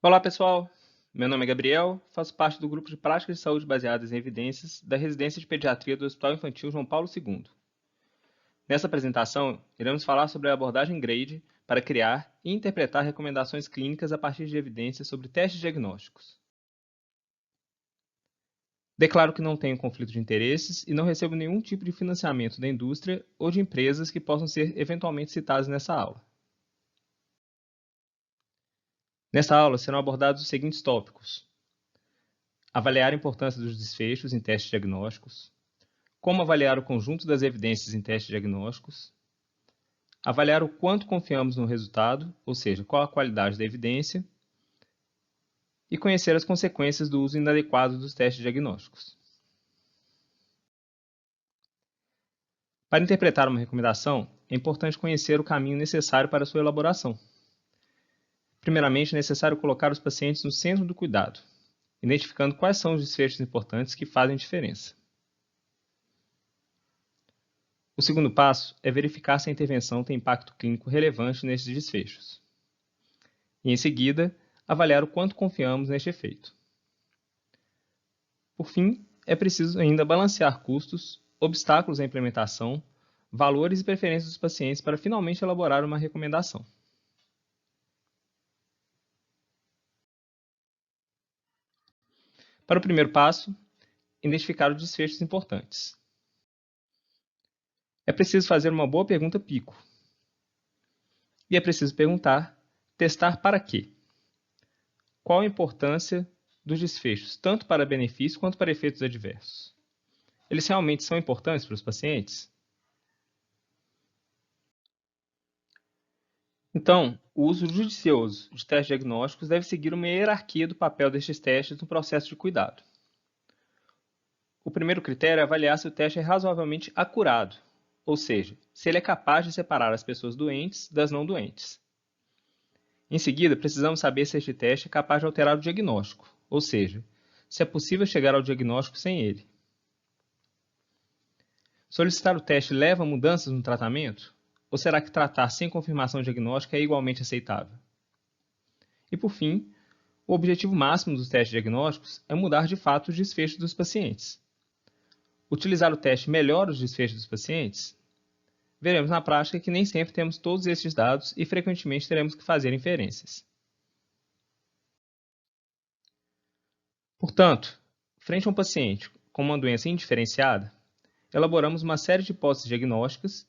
Olá, pessoal. Meu nome é Gabriel, faço parte do grupo de práticas de saúde baseadas em evidências da Residência de Pediatria do Hospital Infantil João Paulo II. Nessa apresentação, iremos falar sobre a abordagem GRADE para criar e interpretar recomendações clínicas a partir de evidências sobre testes diagnósticos. Declaro que não tenho conflito de interesses e não recebo nenhum tipo de financiamento da indústria ou de empresas que possam ser eventualmente citadas nessa aula. Nesta aula serão abordados os seguintes tópicos: avaliar a importância dos desfechos em testes diagnósticos, como avaliar o conjunto das evidências em testes diagnósticos, avaliar o quanto confiamos no resultado, ou seja, qual a qualidade da evidência, e conhecer as consequências do uso inadequado dos testes diagnósticos. Para interpretar uma recomendação, é importante conhecer o caminho necessário para sua elaboração. Primeiramente, é necessário colocar os pacientes no centro do cuidado, identificando quais são os desfechos importantes que fazem diferença. O segundo passo é verificar se a intervenção tem impacto clínico relevante nesses desfechos. E, em seguida, avaliar o quanto confiamos neste efeito. Por fim, é preciso ainda balancear custos, obstáculos à implementação, valores e preferências dos pacientes para finalmente elaborar uma recomendação. Para o primeiro passo, identificar os desfechos importantes. É preciso fazer uma boa pergunta pico. E é preciso perguntar: testar para quê? Qual a importância dos desfechos, tanto para benefícios quanto para efeitos adversos? Eles realmente são importantes para os pacientes? Então, o uso judicioso de testes diagnósticos deve seguir uma hierarquia do papel destes testes no processo de cuidado. O primeiro critério é avaliar se o teste é razoavelmente acurado, ou seja, se ele é capaz de separar as pessoas doentes das não doentes. Em seguida, precisamos saber se este teste é capaz de alterar o diagnóstico, ou seja, se é possível chegar ao diagnóstico sem ele. Solicitar o teste leva a mudanças no tratamento? Ou será que tratar sem confirmação diagnóstica é igualmente aceitável? E por fim, o objetivo máximo dos testes diagnósticos é mudar de fato os desfechos dos pacientes. Utilizar o teste melhora os desfechos dos pacientes? Veremos na prática que nem sempre temos todos estes dados e frequentemente teremos que fazer inferências. Portanto, frente a um paciente com uma doença indiferenciada, elaboramos uma série de hipóteses diagnósticas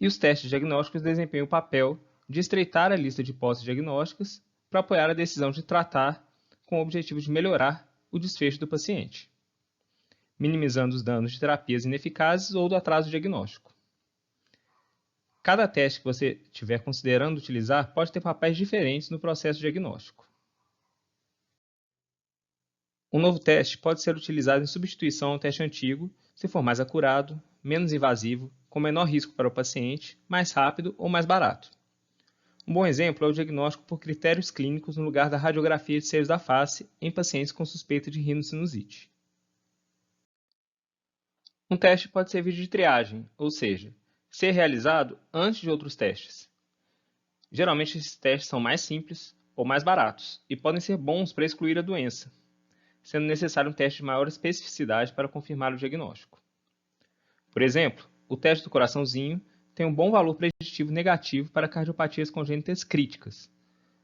e os testes diagnósticos desempenham o papel de estreitar a lista de hipóteses diagnósticas para apoiar a decisão de tratar com o objetivo de melhorar o desfecho do paciente, minimizando os danos de terapias ineficazes ou do atraso diagnóstico. Cada teste que você estiver considerando utilizar pode ter papéis diferentes no processo diagnóstico. Um novo teste pode ser utilizado em substituição ao teste antigo se for mais acurado, menos invasivo, com menor risco para o paciente, mais rápido ou mais barato. Um bom exemplo é o diagnóstico por critérios clínicos no lugar da radiografia de seios da face em pacientes com suspeita de rinocinusite. Um teste pode servir de triagem, ou seja, ser realizado antes de outros testes. Geralmente esses testes são mais simples ou mais baratos e podem ser bons para excluir a doença, sendo necessário um teste de maior especificidade para confirmar o diagnóstico. Por exemplo, o teste do coraçãozinho tem um bom valor preditivo negativo para cardiopatias congênitas críticas,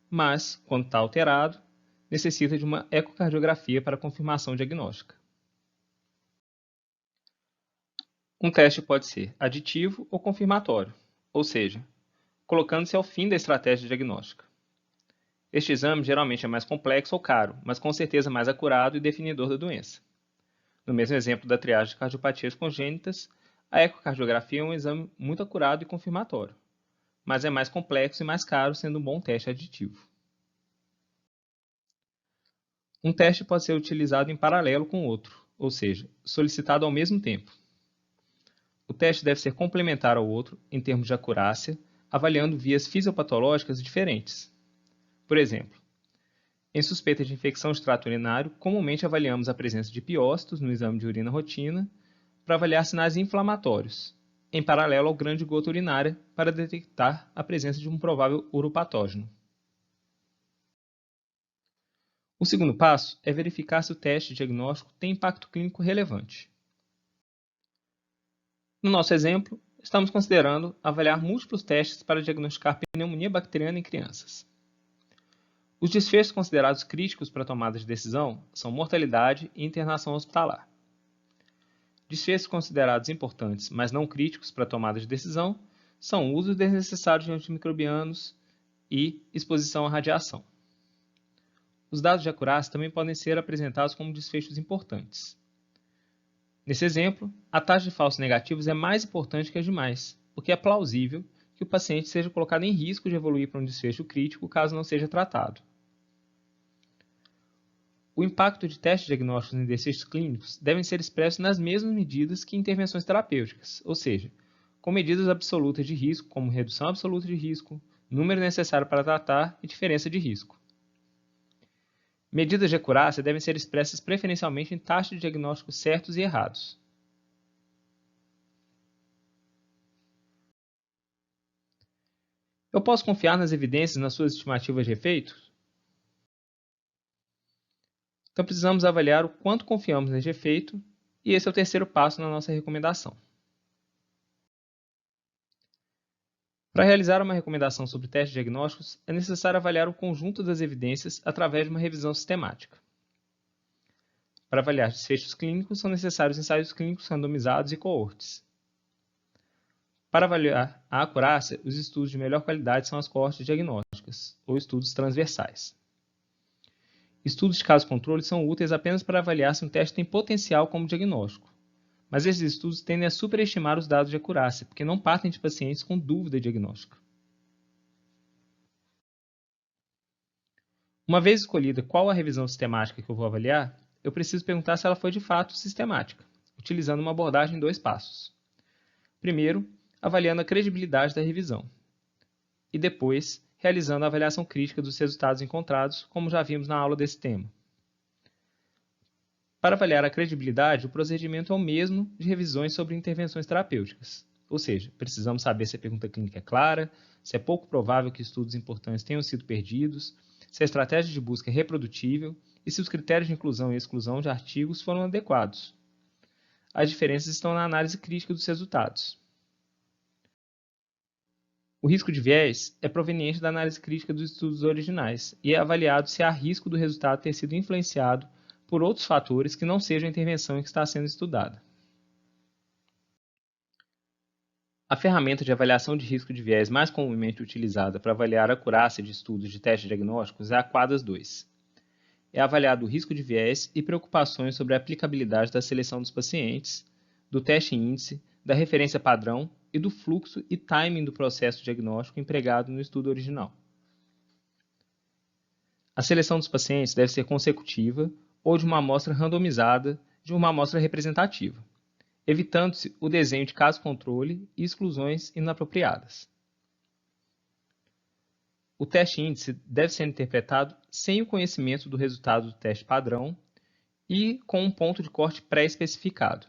mas, quando está alterado, necessita de uma ecocardiografia para confirmação diagnóstica. Um teste pode ser aditivo ou confirmatório, ou seja, colocando-se ao fim da estratégia diagnóstica. Este exame geralmente é mais complexo ou caro, mas com certeza mais acurado e definidor da doença. No mesmo exemplo da triagem de cardiopatias congênitas, a ecocardiografia é um exame muito acurado e confirmatório, mas é mais complexo e mais caro, sendo um bom teste aditivo. Um teste pode ser utilizado em paralelo com outro, ou seja, solicitado ao mesmo tempo. O teste deve ser complementar ao outro em termos de acurácia, avaliando vias fisiopatológicas diferentes. Por exemplo, em suspeita de infecção de trato urinário, comumente avaliamos a presença de piócitos no exame de urina rotina para avaliar sinais inflamatórios, em paralelo ao grande gota urinária para detectar a presença de um provável uropatógeno. O segundo passo é verificar se o teste diagnóstico tem impacto clínico relevante. No nosso exemplo, estamos considerando avaliar múltiplos testes para diagnosticar pneumonia bacteriana em crianças. Os desfechos considerados críticos para a tomada de decisão são mortalidade e internação hospitalar. Desfechos considerados importantes, mas não críticos para a tomada de decisão, são o uso desnecessário de antimicrobianos e exposição à radiação. Os dados de acurácia também podem ser apresentados como desfechos importantes. Nesse exemplo, a taxa de falsos negativos é mais importante que as demais, porque é plausível que o paciente seja colocado em risco de evoluir para um desfecho crítico caso não seja tratado. O impacto de testes diagnósticos em desfechos clínicos devem ser expressos nas mesmas medidas que intervenções terapêuticas, ou seja, com medidas absolutas de risco, como redução absoluta de risco, número necessário para tratar e diferença de risco. Medidas de acurácia devem ser expressas preferencialmente em taxas de diagnóstico certos e errados. Eu posso confiar nas evidências nas suas estimativas de efeitos? Então precisamos avaliar o quanto confiamos neste efeito, e esse é o terceiro passo na nossa recomendação. Para realizar uma recomendação sobre testes diagnósticos, é necessário avaliar o conjunto das evidências através de uma revisão sistemática. Para avaliar desfechos clínicos, são necessários ensaios clínicos randomizados e coortes. Para avaliar a acurácia, os estudos de melhor qualidade são as coortes diagnósticas, ou estudos transversais. Estudos de caso-controle são úteis apenas para avaliar se um teste tem potencial como diagnóstico, mas esses estudos tendem a superestimar os dados de acurácia, porque não partem de pacientes com dúvida diagnóstica. Uma vez escolhida qual a revisão sistemática que eu vou avaliar, eu preciso perguntar se ela foi de fato sistemática, utilizando uma abordagem em 2 passos. Primeiro, avaliando a credibilidade da revisão, e depois, realizando a avaliação crítica dos resultados encontrados, como já vimos na aula desse tema. Para avaliar a credibilidade, o procedimento é o mesmo de revisões sobre intervenções terapêuticas, ou seja, precisamos saber se a pergunta clínica é clara, se é pouco provável que estudos importantes tenham sido perdidos, se a estratégia de busca é reprodutível e se os critérios de inclusão e exclusão de artigos foram adequados. As diferenças estão na análise crítica dos resultados. O risco de viés é proveniente da análise crítica dos estudos originais e é avaliado se há risco do resultado ter sido influenciado por outros fatores que não sejam a intervenção em que está sendo estudada. A ferramenta de avaliação de risco de viés mais comumente utilizada para avaliar a acurácia de estudos de testes diagnósticos é a QUADAS-2. É avaliado o risco de viés e preocupações sobre a aplicabilidade da seleção dos pacientes, do teste índice, da referência padrão e do fluxo e timing do processo diagnóstico empregado no estudo original. A seleção dos pacientes deve ser consecutiva ou de uma amostra randomizada de uma amostra representativa, evitando-se o desenho de caso-controle e exclusões inapropriadas. O teste índice deve ser interpretado sem o conhecimento do resultado do teste padrão e com um ponto de corte pré-especificado.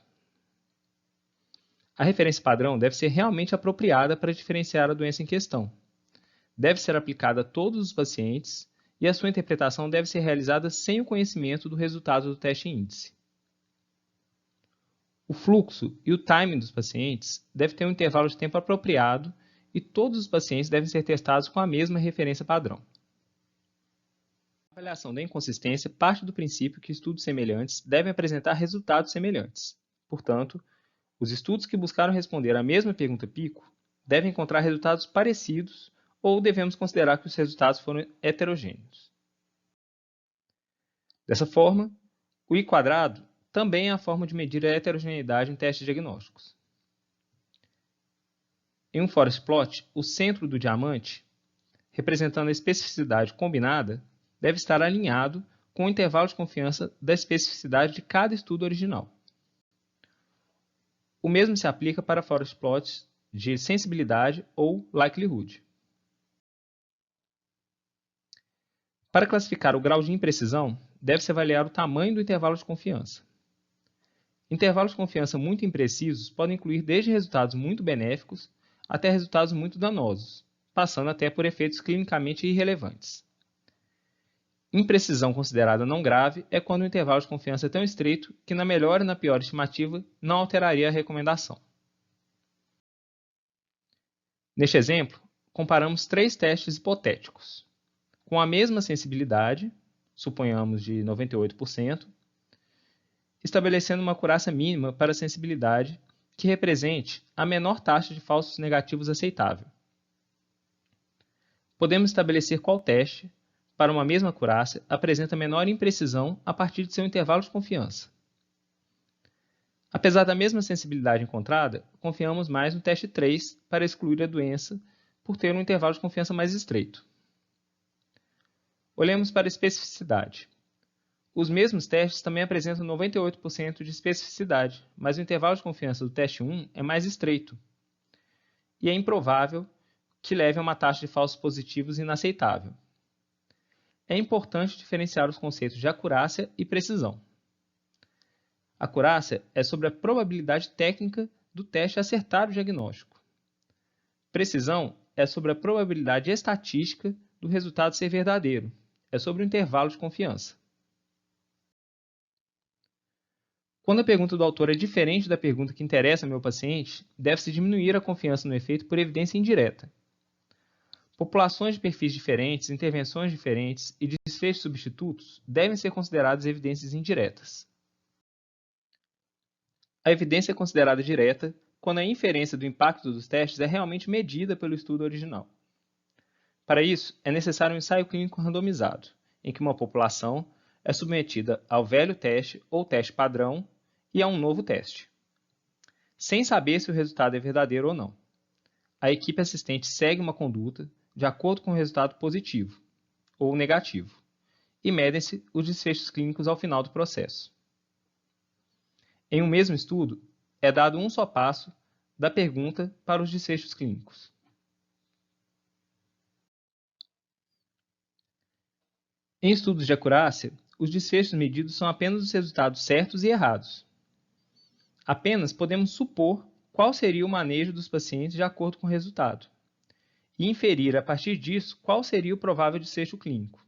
A referência padrão deve ser realmente apropriada para diferenciar a doença em questão. Deve ser aplicada a todos os pacientes e a sua interpretação deve ser realizada sem o conhecimento do resultado do teste índice. O fluxo e o timing dos pacientes deve ter um intervalo de tempo apropriado e todos os pacientes devem ser testados com a mesma referência padrão. A avaliação da inconsistência parte do princípio que estudos semelhantes devem apresentar resultados semelhantes. Portanto, os estudos que buscaram responder à mesma pergunta pico devem encontrar resultados parecidos ou devemos considerar que os resultados foram heterogêneos. Dessa forma, o I² também é a forma de medir a heterogeneidade em testes diagnósticos. Em um forest plot, o centro do diamante, representando a especificidade combinada, deve estar alinhado com o intervalo de confiança da especificidade de cada estudo original. O mesmo se aplica para forest plots de sensibilidade ou likelihood. Para classificar o grau de imprecisão, deve-se avaliar o tamanho do intervalo de confiança. Intervalos de confiança muito imprecisos podem incluir desde resultados muito benéficos até resultados muito danosos, passando até por efeitos clinicamente irrelevantes. Imprecisão considerada não grave é quando o intervalo de confiança é tão estreito que na melhor e na pior estimativa não alteraria a recomendação. Neste exemplo, comparamos 3 testes hipotéticos. Com a mesma sensibilidade, suponhamos de 98%, estabelecendo uma acurácia mínima para a sensibilidade que represente a menor taxa de falsos negativos aceitável. Podemos estabelecer qual teste, para uma mesma acurácia, apresenta menor imprecisão a partir de seu intervalo de confiança. Apesar da mesma sensibilidade encontrada, confiamos mais no teste 3 para excluir a doença por ter um intervalo de confiança mais estreito. Olhemos para a especificidade. Os mesmos testes também apresentam 98% de especificidade, mas o intervalo de confiança do teste 1 é mais estreito. E é improvável que leve a uma taxa de falsos positivos inaceitável. É importante diferenciar os conceitos de acurácia e precisão. Acurácia é sobre a probabilidade técnica do teste acertar o diagnóstico. Precisão é sobre a probabilidade estatística do resultado ser verdadeiro. É sobre o intervalo de confiança. Quando a pergunta do autor é diferente da pergunta que interessa ao meu paciente, deve-se diminuir a confiança no efeito por evidência indireta. Populações de perfis diferentes, intervenções diferentes e desfechos substitutos devem ser consideradas evidências indiretas. A evidência é considerada direta quando a inferência do impacto dos testes é realmente medida pelo estudo original. Para isso, é necessário um ensaio clínico randomizado, em que uma população é submetida ao velho teste ou teste padrão e a um novo teste, sem saber se o resultado é verdadeiro ou não. A equipe assistente segue uma conduta de acordo com o resultado positivo ou negativo e medem-se os desfechos clínicos ao final do processo. Em um mesmo estudo, é dado um só passo da pergunta para os desfechos clínicos. Em estudos de acurácia, os desfechos medidos são apenas os resultados certos e errados. Apenas podemos supor qual seria o manejo dos pacientes de acordo com o resultado e inferir a partir disso qual seria o provável desfecho clínico.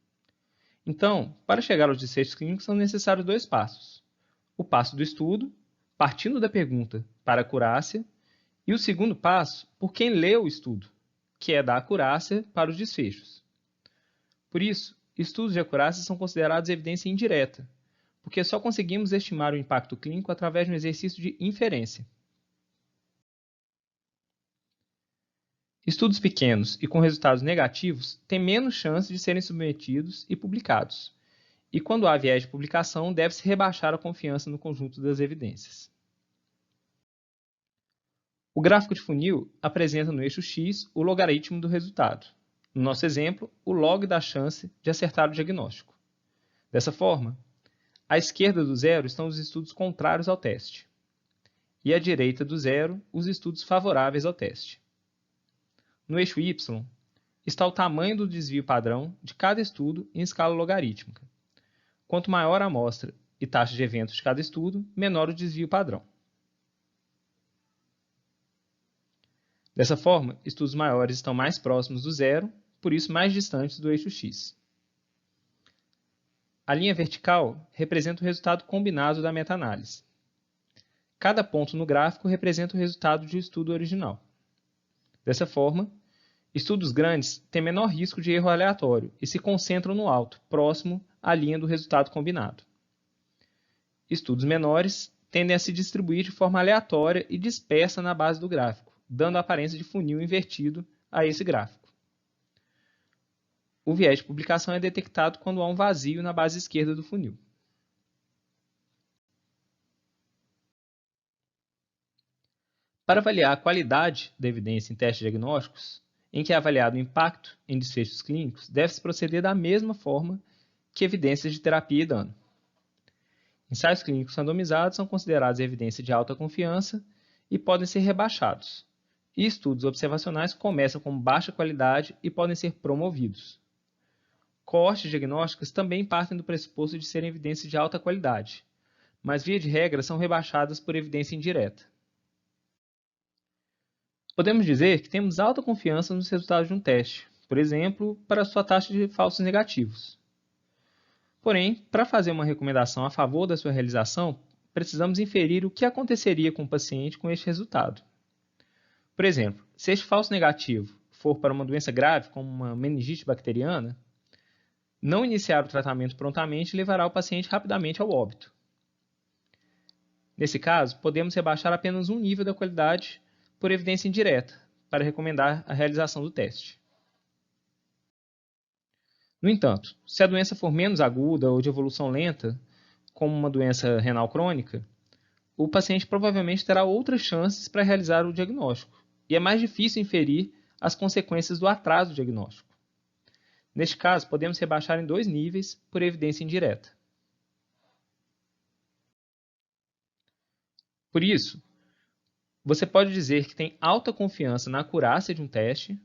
Então, para chegar aos desfechos clínicos são necessários 2 passos. O passo do estudo, partindo da pergunta para a acurácia, e o segundo passo por quem leu o estudo, que é da acurácia para os desfechos. Por isso, estudos de acurácia são considerados evidência indireta, porque só conseguimos estimar o impacto clínico através de um exercício de inferência. Estudos pequenos e com resultados negativos têm menos chance de serem submetidos e publicados, e quando há viés de publicação, deve-se rebaixar a confiança no conjunto das evidências. O gráfico de funil apresenta no eixo X o logaritmo do resultado. No nosso exemplo, o log da chance de acertar o diagnóstico. Dessa forma, à esquerda do zero estão os estudos contrários ao teste, e à direita do zero, os estudos favoráveis ao teste. No eixo Y, está o tamanho do desvio padrão de cada estudo em escala logarítmica. Quanto maior a amostra e taxa de eventos de cada estudo, menor o desvio padrão. Dessa forma, estudos maiores estão mais próximos do zero, por isso mais distantes do eixo X. A linha vertical representa o resultado combinado da meta-análise. Cada ponto no gráfico representa o resultado de um estudo original. Dessa forma, estudos grandes têm menor risco de erro aleatório e se concentram no alto, próximo à linha do resultado combinado. Estudos menores tendem a se distribuir de forma aleatória e dispersa na base do gráfico, dando a aparência de funil invertido a esse gráfico. O viés de publicação é detectado quando há um vazio na base esquerda do funil. Para avaliar a qualidade da evidência em testes diagnósticos, em que é avaliado o impacto em desfechos clínicos, deve-se proceder da mesma forma que evidências de terapia e dano. Ensaios clínicos randomizados são considerados evidência de alta confiança e podem ser rebaixados. E estudos observacionais começam com baixa qualidade e podem ser promovidos. Coortes diagnósticas também partem do pressuposto de serem evidências de alta qualidade, mas via de regra são rebaixadas por evidência indireta. Podemos dizer que temos alta confiança nos resultados de um teste, por exemplo, para sua taxa de falsos negativos. Porém, para fazer uma recomendação a favor da sua realização, precisamos inferir o que aconteceria com o paciente com este resultado. Por exemplo, se este falso negativo for para uma doença grave, como uma meningite bacteriana, não iniciar o tratamento prontamente levará o paciente rapidamente ao óbito. Nesse caso, podemos rebaixar apenas um nível da qualidade por evidência indireta, para recomendar a realização do teste. No entanto, se a doença for menos aguda ou de evolução lenta, como uma doença renal crônica, o paciente provavelmente terá outras chances para realizar o diagnóstico, e é mais difícil inferir as consequências do atraso do diagnóstico. Neste caso, podemos rebaixar em 2 níveis por evidência indireta. Por isso, você pode dizer que tem alta confiança na acurácia de um teste,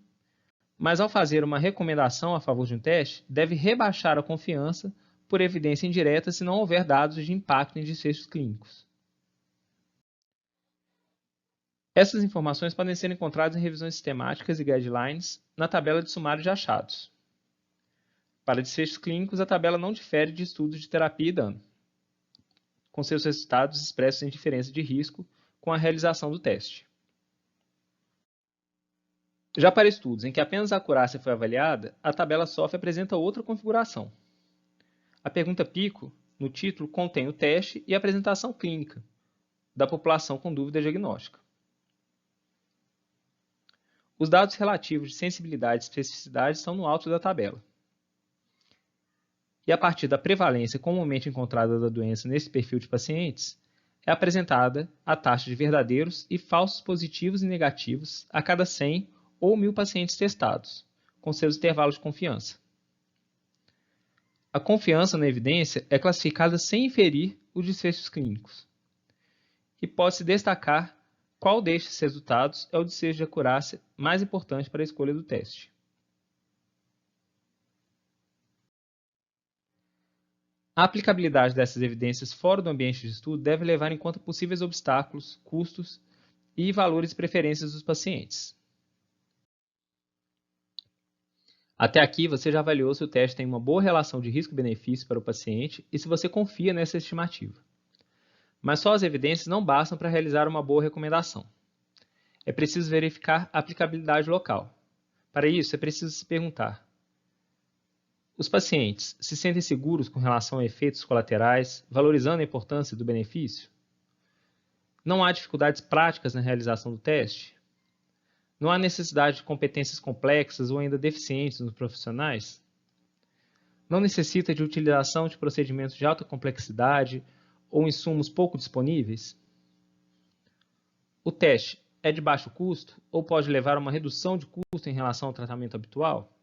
mas ao fazer uma recomendação a favor de um teste, deve rebaixar a confiança por evidência indireta se não houver dados de impacto em desfechos clínicos. Essas informações podem ser encontradas em revisões sistemáticas e guidelines na tabela de sumário de achados. Para desfechos clínicos, a tabela não difere de estudos de terapia e dano, com seus resultados expressos em diferença de risco com a realização do teste. Já para estudos em que apenas a acurácia foi avaliada, a tabela SOF apresenta outra configuração. A pergunta PICO, no título, contém o teste e a apresentação clínica da população com dúvida diagnóstica. Os dados relativos de sensibilidade e especificidade estão no alto da tabela. E a partir da prevalência comumente encontrada da doença nesse perfil de pacientes, é apresentada a taxa de verdadeiros e falsos positivos e negativos a cada 100 ou 1.000 pacientes testados, com seus intervalos de confiança. A confiança na evidência é classificada sem inferir os desfechos clínicos. E pode-se destacar qual destes resultados é o desfecho de acurácia mais importante para a escolha do teste. A aplicabilidade dessas evidências fora do ambiente de estudo deve levar em conta possíveis obstáculos, custos e valores e preferências dos pacientes. Até aqui, você já avaliou se o teste tem uma boa relação de risco-benefício para o paciente e se você confia nessa estimativa. Mas só as evidências não bastam para realizar uma boa recomendação. É preciso verificar a aplicabilidade local. Para isso, é preciso se perguntar: os pacientes se sentem seguros com relação a efeitos colaterais, valorizando a importância do benefício? Não há dificuldades práticas na realização do teste? Não há necessidade de competências complexas ou ainda deficientes nos profissionais? Não necessita de utilização de procedimentos de alta complexidade ou insumos pouco disponíveis? O teste é de baixo custo ou pode levar a uma redução de custo em relação ao tratamento habitual?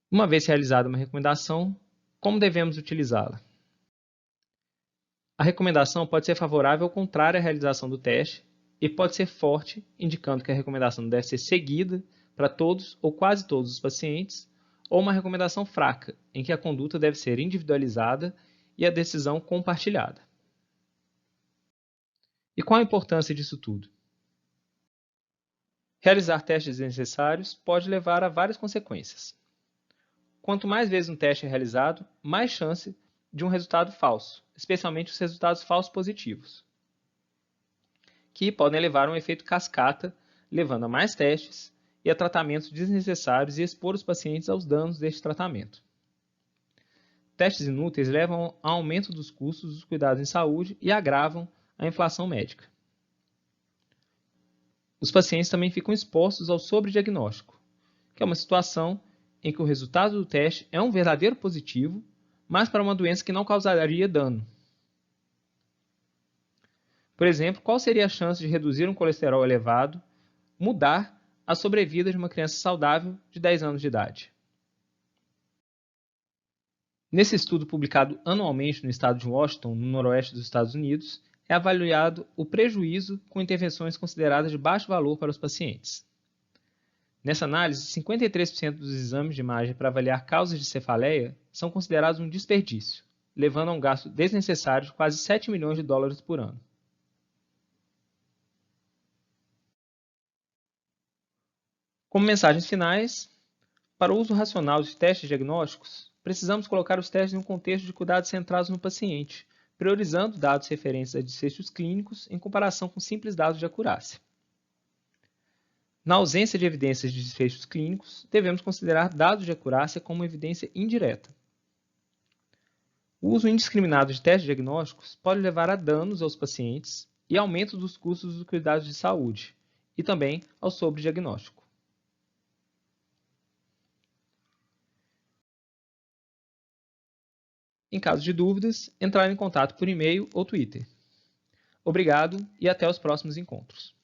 Uma vez realizada uma recomendação, como devemos utilizá-la? A recomendação pode ser favorável ou contrária à realização do teste e pode ser forte, indicando que a recomendação deve ser seguida para todos ou quase todos os pacientes, ou uma recomendação fraca, em que a conduta deve ser individualizada e a decisão compartilhada. E qual a importância disso tudo? Realizar testes desnecessários pode levar a várias consequências. Quanto mais vezes um teste é realizado, mais chance de um resultado falso, especialmente os resultados falsos positivos, que podem levar a um efeito cascata, levando a mais testes e a tratamentos desnecessários e expor os pacientes aos danos deste tratamento. Testes inúteis levam ao aumento dos custos dos cuidados em saúde e agravam a inflação médica. Os pacientes também ficam expostos ao sobrediagnóstico, que é uma situação em que o resultado do teste é um verdadeiro positivo, mas para uma doença que não causaria dano. Por exemplo, qual seria a chance de reduzir um colesterol elevado, mudar a sobrevida de uma criança saudável de 10 anos de idade? Nesse estudo publicado anualmente no estado de Washington, no noroeste dos Estados Unidos, é avaliado o prejuízo com intervenções consideradas de baixo valor para os pacientes. Nessa análise, 53% dos exames de imagem para avaliar causas de cefaleia são considerados um desperdício, levando a um gasto desnecessário de quase 7 milhões de dólares por ano. Como mensagens finais, Para o uso racional de testes diagnósticos, precisamos colocar os testes em um contexto de cuidados centrados no paciente, priorizando dados referentes a desfechos clínicos em comparação com simples dados de acurácia. Na ausência de evidências de desfechos clínicos, devemos considerar dados de acurácia como evidência indireta. O uso indiscriminado de testes diagnósticos pode levar a danos aos pacientes e aumento dos custos dos cuidados de saúde, e também ao sobrediagnóstico. Em caso de dúvidas, entrar em contato por e-mail ou Twitter. Obrigado e até os próximos encontros.